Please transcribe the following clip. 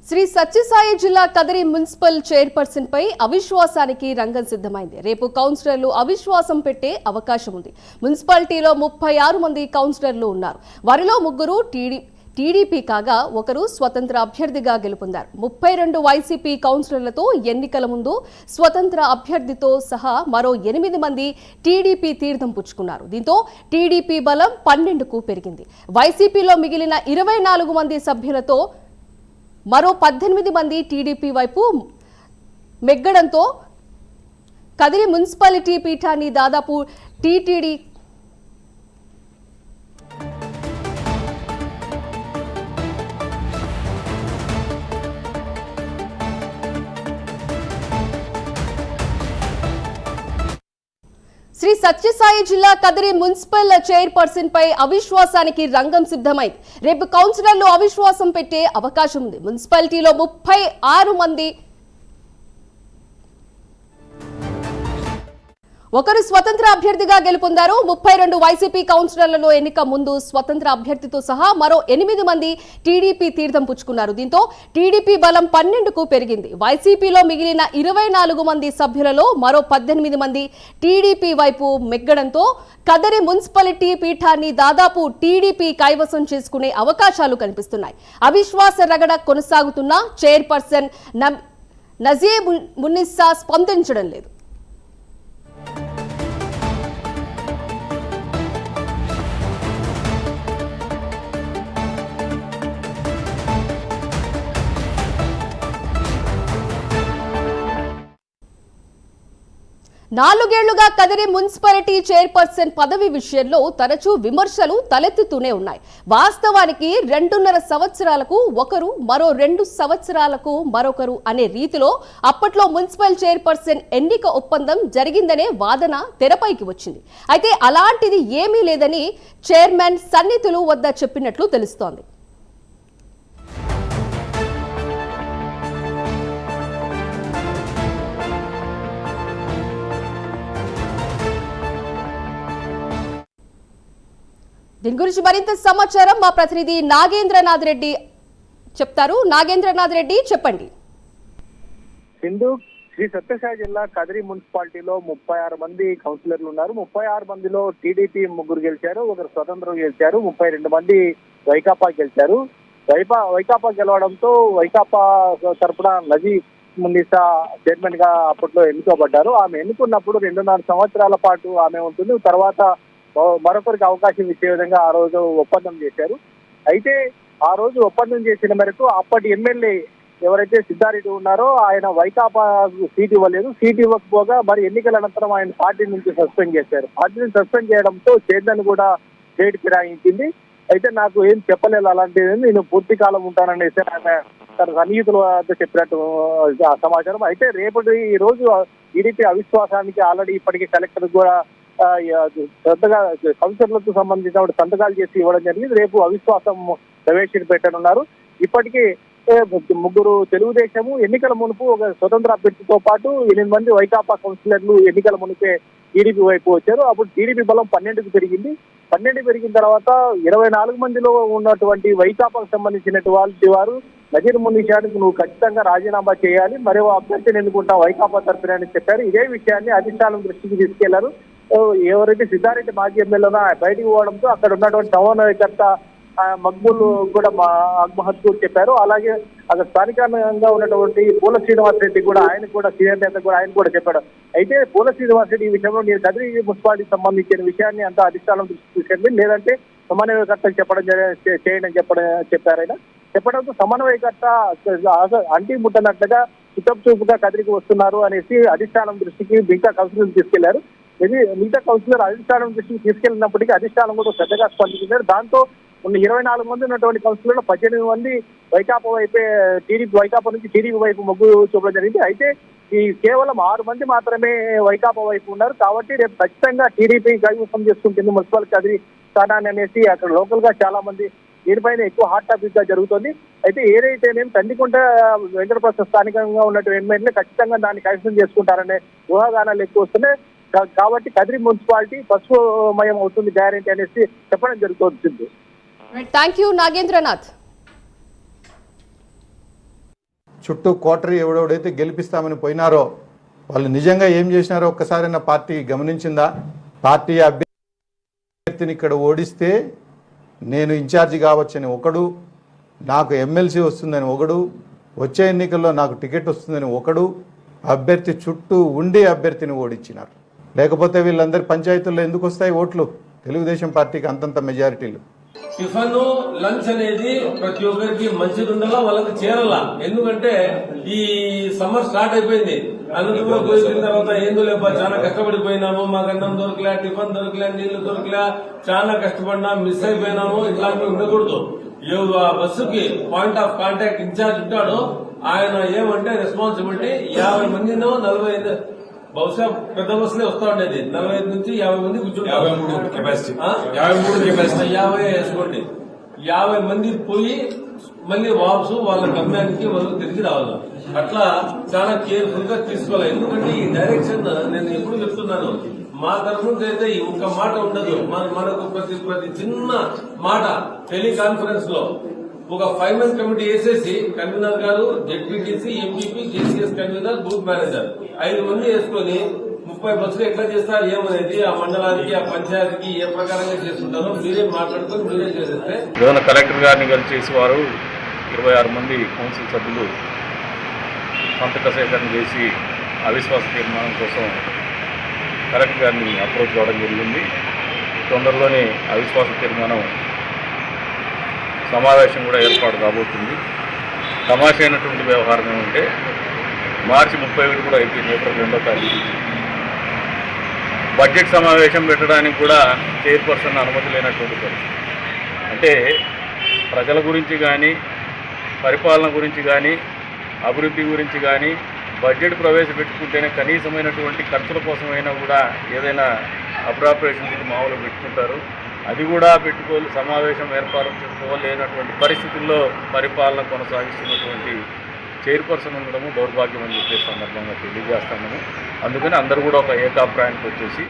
శ్రీ సత్యసాయి జిల్లా Kadiri municipal chairperson పై అవిశ్వాసానికి రంగం సిద్ధమైంది. రేపు కౌన్సిలర్లు అవిశ్వాసం పెట్టే అవకాశం ఉంది. మున్సిపాలిటీలో 36 మంది కౌన్సిలర్లు ఉన్నారు. వారిలో 3 టీడీపీ కాగా ఒకరు స్వతంత్ర అభ్యర్థిగా గెలుపొందారు. 32 వైసీపీ కౌన్సిలర్లతో ఎన్నికల ముందు స్వతంత్ర అభ్యర్థితో సహా మరో 8 మంది టీడీపీ తీర్థం పుచ్చుకున్నారు. దీంతో టీడీపీ బలం 12కు పెరిగింది. వైసీపీలో మిగిలిన 24 మంది సభ్యులతో మరో 18 మంది టీడీపీ వైపు మెగ్గడంతో కదిరి మున్సిపాలిటీ పీఠాన్ని దాదాపు టీటీడీ శ్రీ సత్యసాయి జిల్లా కదిరి మున్సిపల్ చైర్పర్సన్ పై అవిశ్వాసానికి రంగం సిద్ధమైంది. రేపు కౌన్సిలర్లు అవిశ్వాసం పెట్టే అవకాశం ఉంది. మున్సిపాలిటీలో 36 మంది ఒకరు స్వతంత్ర అభ్యర్థిగా గెలుపొందారు. 32 వైసీపీ కౌన్సిలర్లలో ఎన్నిక ముందు స్వతంత్ర అభ్యర్థితో సహా మరో 8 మంది టీడీపీ తీర్థం పుచ్చుకున్నారు. దీంతో టీడీపీ బలం 12కు పెరిగింది. వైసీపీలో మిగిలిన 24 మంది సభ్యులలో మరో 18 మంది టీడీపీ వైపు మెగ్గడంతో కదిరి మున్సిపాలిటీ పీఠాన్ని దాదాపు టీడీపీ కైవసం చేసుకునే అవకాశాలు కనిపిస్తున్నాయి. అవిశ్వాస రగడ కొనసాగుతున్న చైర్పర్సన్ నజీబ్ మున్నిసా స్పందించడం లేదు. నాలుగేళ్లుగా కదిరి మున్సిపాలిటీ చైర్పర్సన్ పదవి విషయంలో తరచూ విమర్శలు తలెత్తుతూనే ఉన్నాయి. వాస్తవానికి 2.5 సంవత్సరాలకు ఒకరు, మరో 2 సంవత్సరాలకు మరొకరు అనే రీతిలో అప్పట్లో మున్సిపల్ చైర్పర్సన్ ఎన్నిక ఒప్పందం జరిగిందనే వాదన తెరపైకి వచ్చింది. అయితే అలాంటిది ఏమీ లేదని చైర్మన్ సన్నిధులు వద్ద చెప్పినట్లు తెలుస్తోంది. దీని గురించి మరింత సమాచారం మా ప్రతినిధి నాగేంద్రనాథ్ రెడ్డి చెప్తారు. నాగేంద్రనాథ్ రెడ్డి చెప్పండి. సింధు, శ్రీ సత్యసాయి జిల్లా కదిరి మున్సిపాలిటీలో 36 మంది కౌన్సిలర్లు ఉన్నారు. 36 మందిలో టీడీపీ 3 గెలిచారు, ఒకరు స్వతంత్రం గెలిచారు, 32 మంది వైకాపా గెలిచారు. వైకాపా గెలవడంతో వైకాపా తరఫున నజీబ్ మున్నిసా చైర్మన్ గా అప్పట్లో ఎన్నుకోబడ్డారు. ఆమె ఎన్నుకున్నప్పుడు 2.5 సంవత్సరాల పాటు ఆమె ఉంటుంది. తర్వాత మరొకరికి అవకాశం ఇచ్చే విధంగా ఆ రోజు ఒప్పందం చేశారు. అయితే ఆ రోజు ఒప్పందం చేసిన మేరకు అప్పటి ఎమ్మెల్యే ఎవరైతే సిద్ధారెడ్డి ఉన్నారో ఆయన వైకాపా సీట్ ఇవ్వలేదు. సీట్ ఇవ్వకపోగా మరి ఎన్నికల అనంతరం ఆయన పార్టీ నుంచి సస్పెండ్ చేశారు. పార్టీని సస్పెండ్ చేయడంతో చైర్మన్ కూడా డేట్ ఫిరాయించింది. అయితే నాకు ఏం చెప్పలేదు అలాంటిది, నేను పూర్తి కాలం ఉంటాననేసి ఆమె తన సన్నిహితుల వద్ద చెప్పినట్టు సమాచారం. అయితే ఈ రోజు టీడీపీ అవిశ్వాసానికి ఆల్రెడీ ఇప్పటికీ కలెక్టర్ కూడా శ్రద్ధగా కౌన్సిలర్లకు సంబంధించిన సంతకాలు చేసి ఇవ్వడం జరిగింది. రేపు అవిశ్వాసం ప్రవేశపెట్టనున్నారు. ఇప్పటికీ 3 తెలుగుదేశము ఎన్నికల మునుపు ఒక స్వతంత్ర అభ్యర్థితో పాటు 8 మంది వైకాపా కౌన్సిలర్లు ఎన్నికల మునిపే టీడీపీ వైపు వచ్చారు. అప్పుడు టీడీపీ బలం 12కు పెరిగింది. 12 పెరిగిన తర్వాత 24 మందిలో ఉన్నటువంటి వైకాపాకు సంబంధించినటువంటి వారు నజీర్ మున్నిసానికి నువ్వు ఖచ్చితంగా రాజీనామా చేయాలి, మరో అభ్యర్థిని ఎన్నుకుంటా వైకాపా తరఫున అని చెప్పారు. ఇదే విషయాన్ని అధిష్టానం దృష్టికి తీసుకెళ్లారు. ఎవరైతే సిద్ధారెడ్డి మాజీ ఎమ్మెల్యేనా బయటికి పోవడంతో అక్కడ ఉన్నటువంటి సమన్వయకర్త మక్బూల్ కూడా మహత్కూర్ చెప్పారు. అలాగే అక్కడ స్థానికంగా ఉన్నటువంటి పూల శ్రీనివాస్ రెడ్డి కూడా ఆయన కూడా సీనియర్ నేత కూడా ఆయన కూడా చెప్పాడు. అయితే పూల శ్రీనివాస్ రెడ్డి ఈ విషయంలో నేను కదిరి మున్సిపాలిటీకి సంబంధించిన విషయాన్ని అంతా అధిష్టానం తీసుకెళ్ళి లేదంటే సమన్వయకర్తకు చెప్పారు. ఆయన చెప్పడంతో సమన్వయకర్త అంటి ముట్టనట్లుగా చిత్తపు చూపుగా కదిరికి వస్తున్నారు అనేసి అధిష్టానం దృష్టికి మిగతా కౌన్సిలర్ తీసుకెళ్లారు. మిగతా కౌన్సిలర్ అధిష్టానం దృష్టికి తీసుకెళ్లినప్పటికీ అధిష్టానం కూడా శ్రద్ధగా స్పందించారు. దాంతో ఉన్న 24 మంది ఉన్నటువంటి కౌన్సిలర్లు 18 మంది వైకాపా వైపే వైకాపా నుంచి టీడీపీ వైపు మొగ్గు చూపడం జరిగింది. అయితే ఈ కేవలం 6 మంది మాత్రమే వైకాపా వైపు ఉన్నారు. కాబట్టి రేపు ఖచ్చితంగా టీడీపీ కైవసం చేసుకుంటుంది మున్సిపల్ కదిరి స్థానాన్ని అనేసి అక్కడ లోకల్ గా చాలా మంది దీనిపైన ఎక్కువ హాట్ టాపిక్ గా జరుగుతుంది. అయితే ఏదైతేనేం తండ్రికుంట వెంకటప్రసాద్ స్థానికంగా ఉన్నటువంటి ఎమ్మెల్యే ఖచ్చితంగా దాన్ని కైవసం చేసుకుంటారనే ఊహాగానాలు ఎక్కువ వస్తున్నాయి. కాబట్టి కదిరి మున్సిపాలిటీ పసుపుమయం అవుతుంది గ్యారెంటీ అనేసి చెప్పడం జరుగుతుంది. Thank you Nagendranath. చుట్టూ కోటరీ ఎవడెవడైతే గెలిపిస్తామని పోయినారో వాళ్ళు నిజంగా ఏం చేసినారో ఒక్కసారైనా పార్టీ గమనించిందా? పార్టీ అభ్యర్థిని ఇక్కడ ఓడిస్తే నేను ఇన్ఛార్జి కావచ్చని ఒకడు, నాకు ఎమ్మెల్సీ వస్తుందని ఒకడు, వచ్చే ఎన్నికల్లో నాకు టికెట్ వస్తుందని ఒకడు, అభ్యర్థి చుట్టూ ఉండి అభ్యర్థిని ఓడించినారు. లేకపోతే వీళ్ళందరి పంచాయతీల్లో ఎందుకు వస్తాయి ఓట్లు? తెలుగుదేశం పార్టీకి అంతంత మెజారిటీలు. టిఫన్ లంచ్ అనేది ప్రతి ఒక్కరికి మంచిది ఉండాలా, వాళ్ళకి చేరాలా. ఎందుకంటే ఈ సమ్మర్ స్టార్ట్ అయిపోయింది. అనంతపురం పోయిన తర్వాత ఏందో లేపా చాలా కష్టపడిపోయినాము, మాకు అన్నం దొరకలే, టిఫన్ దొరకలే, నీళ్లు దొరకలే, చాలా కష్టపడినా, మిస్ అయిపోయినాము. ఇట్లాంటివి ఉండకూడదు. ఎవరు ఆ బస్సుకి పాయింట్ ఆఫ్ కాంటాక్ట్ ఇన్ఛార్జ్ ఉంటాడో ఆయన ఏమంటే రెస్పాన్సిబిలిటీ 50 మందినో 45, బహుశా పెద్ద బస్సులే వస్తా ఉండేది, 45 నుంచి 50 మంది కూర్చుంటారు. 50 వేసుకోండి. 50 మంది పోయి మళ్ళీ వాపసు వాళ్ళ గమ్యానికి వాళ్ళు తిరిగి రావాలి. అట్లా చాలా కేర్ఫుల్ గా తీసుకోవాలి. ఎందుకంటే ఈ డైరెక్షన్ నేను ఎప్పుడు చెప్తున్నాను, మా తరఫు నుంచి అయితే ఈ ఒక్క మాట ఉండదు. మనకు ప్రతి చిన్న మాట టెలికాన్ఫరెన్స్ లో ఒక 5 మెన్ కమిటీ వేసేసి కన్వీనర్ గారు, ZPTC, MPP, JCS convener, booth manager 5 మంది వేసుకుని 30 బస్సులు ఎట్లా చేస్తారు ఏమనేది ఆ మండలానికి, ఆ పంచాయతీకి ఏ ప్రకారంగా చేస్తుంటారో మీరే మాట్లాడుకొని మీరే చేసేస్తే. విధాన కలెక్టర్ గారిని కలిసి వారు 26 మంది కౌన్సిల్ సభ్యులు సంతక సేకరణ చేసి అవిశ్వాస తీర్మానం కోసం కలెక్టర్ గారిని అప్రోచ్ కావడం జరిగింది. తొందరలోనే అవిశ్వాస తీర్మానం సమావేశం కూడా ఏర్పాటు కాబోతుంది. తమాషైనటువంటి వ్యవహారం ఏమంటే మార్చి 31 కూడా అయిపోయింది, ఏప్రిల్ 2వ తారీఖు బడ్జెట్ సమావేశం పెట్టడానికి కూడా చైర్పర్సన్ అనుమతి లేనటువంటి పరిస్థితి. అంటే ప్రజల గురించి కానీ, పరిపాలన గురించి కానీ, అభివృద్ధి గురించి కానీ బడ్జెట్ ప్రవేశపెట్టుకుంటేనే కనీసమైనటువంటి ఖర్చుల కోసమైనా కూడా ఏదైనా అప్రాపరేషన్ మామూలు పెట్టుకుంటారు. అది కూడా సమావేశం ఏర్పాటు చేసుకోలేనటువంటి పరిస్థితుల్లో పరిపాలన కొనసాగిస్తున్నటువంటి చైర్పర్సన్ ఉండడము దౌర్భాగ్యం అని చెప్పే సందర్భంగా తెలియజేస్తాము. అందుకని అందరూ కూడా ఒక ఏకాభిప్రాయానికి వచ్చేసి